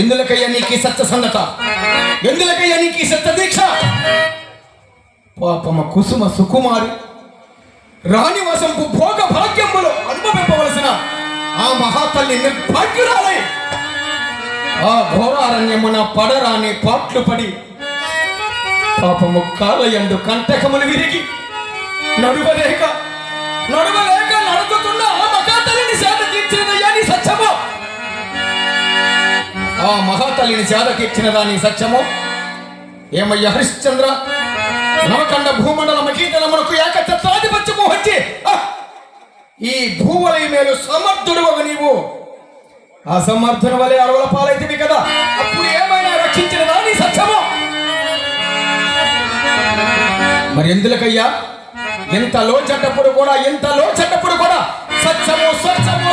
ఎందులకయ్యా నీకు సత్య సన్నత? ఎందులకయ్యా నీకు సత్య దీక్ష? పాపమ కుసుమ సుకుమారి రాణివసంపు భోగ భాగ్యములు అనుభవింపవలసిన ఆ మహాతల్లి నిర్భాగ్యురాలై ఆ ఘోరారణ్యమున పడరాని పాట్లు పడి పాపము కాలయందు కంటకములు విరిగి నడువలేక నడుతున్న ఆ మహాతల్లిని సేద తీర్చినదయ్యా నీ సత్యము. ఆ మహాతల్లిని సేద తీర్చినదా నీ సత్యము? ఏమయ్యా హరిశ్చంద్ర, నవకండ భూమండల మకీతలమునకు ఏకఛత్రాధిపత్యము వచ్చి ఈ భూవలయ మేలు సమర్థుడు నీవు అసమర్థుని వలె అడవుల పాలైతివి కదా, అప్పుడు ఏమైనా రక్షించినదా నీ సత్యము? మరి ఎందులకయ్యా ఇంతలో చెడ్డప్పుడు కూడా సత్యము స్వచ్ఛము